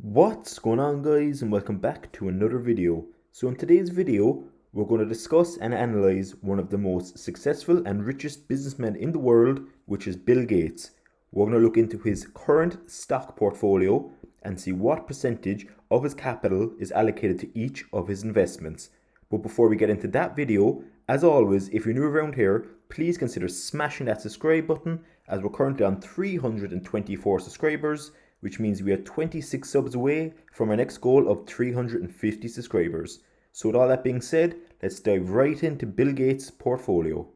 What's going on, guys, and welcome back to another video. So in today's video we're going to discuss and analyze one of the most successful and richest businessmen in the world, which is Bill Gates. We're going to look into his current stock portfolio and see what percentage of his capital is allocated to each of his investments. But before we get into that video, as always, if you're new around here, please consider smashing that subscribe button, as we're currently on 324 subscribers, which means we are 26 subs away from our next goal of 350 subscribers. So with all that being said, let's dive right into Bill Gates' portfolio.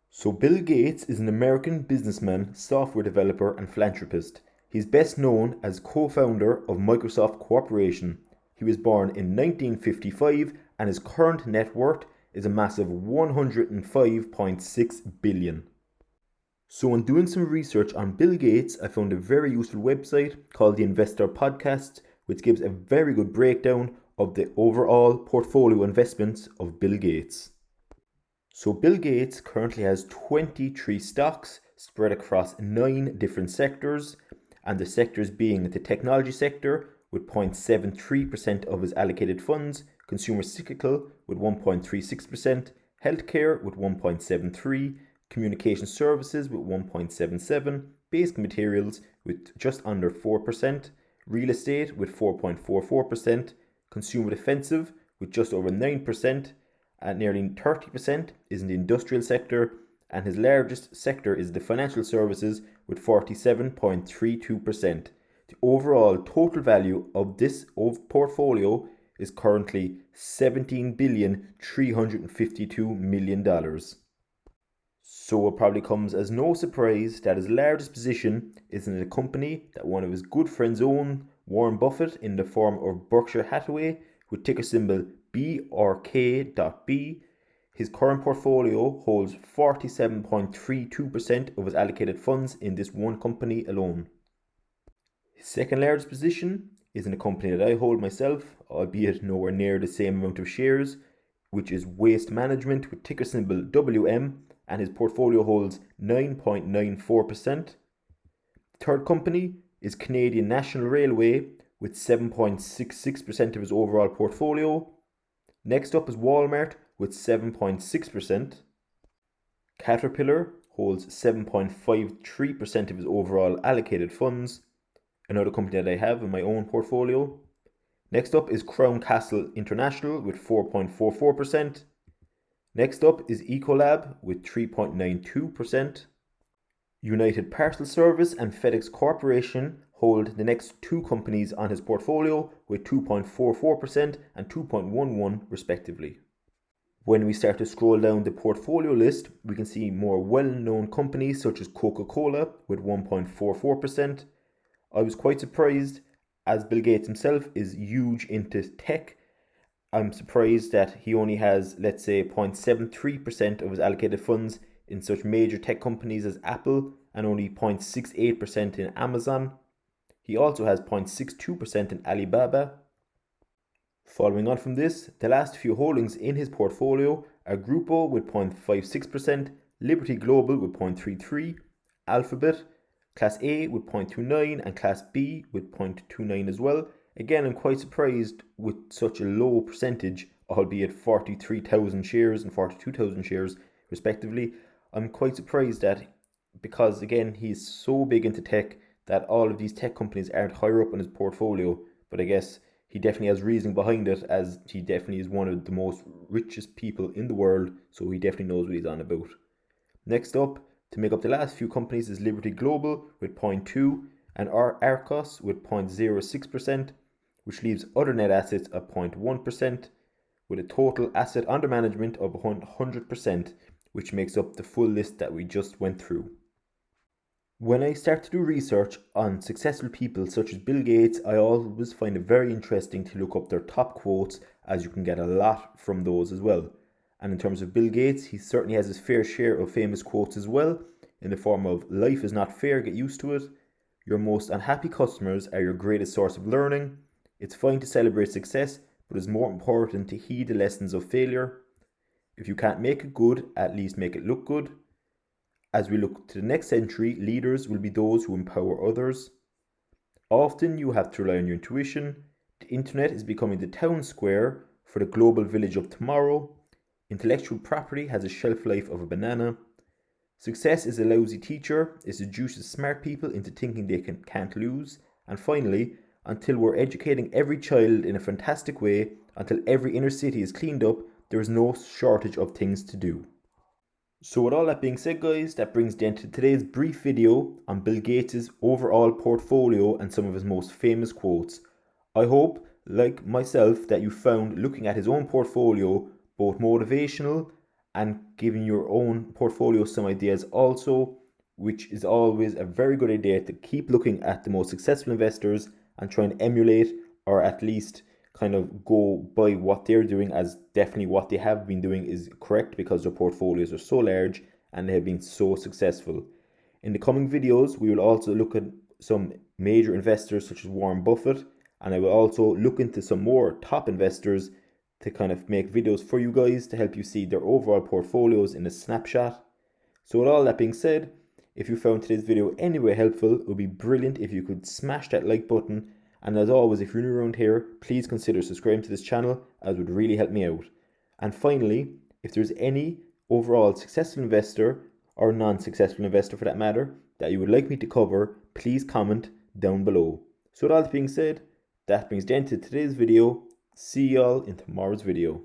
So Bill Gates is an American businessman, software developer and philanthropist. He's best known as co-founder of Microsoft Corporation. He was born in 1955 and his current net worth is a massive 105.6 billion. So when doing some research on Bill Gates, I found a very useful website called the Investor Podcast, which gives a very good breakdown of the overall portfolio investments of Bill Gates. So Bill Gates currently has 23 stocks spread across 9 different sectors, and the sectors being the technology sector with 0.73% of his allocated funds, consumer cyclical with 1.36%, healthcare with 1.73%, communication services with 1.77%, basic materials with just under 4%, real estate with 4.44%, consumer defensive with just over 9%, and nearly 30% is in the industrial sector, and his largest sector is the financial services with 47.32%. The overall total value of this portfolio is currently $17,352,000,000. So it probably comes as no surprise that his largest position is in a company that one of his good friends own, Warren Buffett, in the form of Berkshire Hathaway, with ticker symbol BRK.B. His current portfolio holds 47.32% of his allocated funds in this one company alone. His second largest position is in a company that I hold myself, albeit nowhere near the same amount of shares, which is Waste Management with ticker symbol WM, and his portfolio holds 9.94%. Third company is Canadian National Railway with 7.66% of his overall portfolio. Next up is Walmart with 7.6%. Caterpillar holds 7.53% of his overall allocated funds, another company that I have in my own portfolio. Next up is Crown Castle International with 4.44%. Next up is Ecolab with 3.92%. United Parcel Service and FedEx Corporation hold the next two companies on his portfolio with 2.44% and 2.11% respectively. When we start to scroll down the portfolio list, we can see more well-known companies such as Coca-Cola with 1.44%. I was quite surprised, as Bill Gates himself is huge into tech. I'm surprised that he only has, let's say, 0.73% of his allocated funds in such major tech companies as Apple and only 0.68% in Amazon. He also has 0.62% in Alibaba. Following on from this, the last few holdings in his portfolio are Grupo with 0.56%, Liberty Global with 0.33%, Alphabet, Class A with 0.29% and Class B with 0.29% as well. Again, I'm quite surprised with such a low percentage, albeit 43,000 shares and 42,000 shares respectively. I'm quite surprised that, because again, he's so big into tech, that all of these tech companies aren't higher up in his portfolio. But I guess he definitely has reasoning behind it, as he definitely is one of the most richest people in the world, so he definitely knows what he's on about. Next up, to make up the last few companies, is Liberty Global with 0.2% and Arcos with 0.06%, which leaves other net assets at 0.1%, with a total asset under management of 100%, which makes up the full list that we just went through. When I start to do research on successful people such as Bill Gates, I always find it very interesting to look up their top quotes, as you can get a lot from those as well. And in terms of Bill Gates, he certainly has his fair share of famous quotes as well, in the form of "Life is not fair, get used to it," "Your most unhappy customers are your greatest source of learning," "It's fine to celebrate success, but it's more important to heed the lessons of failure," "If you can't make it good, at least make it look good," "As we look to the next century, leaders will be those who empower others," Often you have to rely on your intuition. The internet is becoming the town square for the global village of tomorrow. Intellectual property has a shelf life of a banana. Success is a lousy teacher. It seduces smart people into thinking they can't lose. And finally, until we're educating every child in a fantastic way, until every inner city is cleaned up, there is no shortage of things to do. So with all that being said, guys, that brings the end to today's brief video on Bill Gates' overall portfolio and some of his most famous quotes. I hope, like myself, that you found looking at his own portfolio both motivational and giving your own portfolio some ideas also, which is always a very good idea to keep looking at the most successful investors and try and emulate, or at least kind of go by what they're doing, as definitely what they have been doing is correct because their portfolios are so large and they have been so successful. In the coming videos, we will also look at some major investors such as Warren Buffett, and I will also look into some more top investors to kind of make videos for you guys to help you see their overall portfolios in a snapshot. So with all that being said, if you found today's video anyway helpful, it would be brilliant if you could smash that like button. And as always, if you're new around here, please consider subscribing to this channel, as it would really help me out. And finally, if there's any overall successful investor, or non-successful investor for that matter, that you would like me to cover, please comment down below. So with all that being said, that brings the end to today's video. See y'all in tomorrow's video.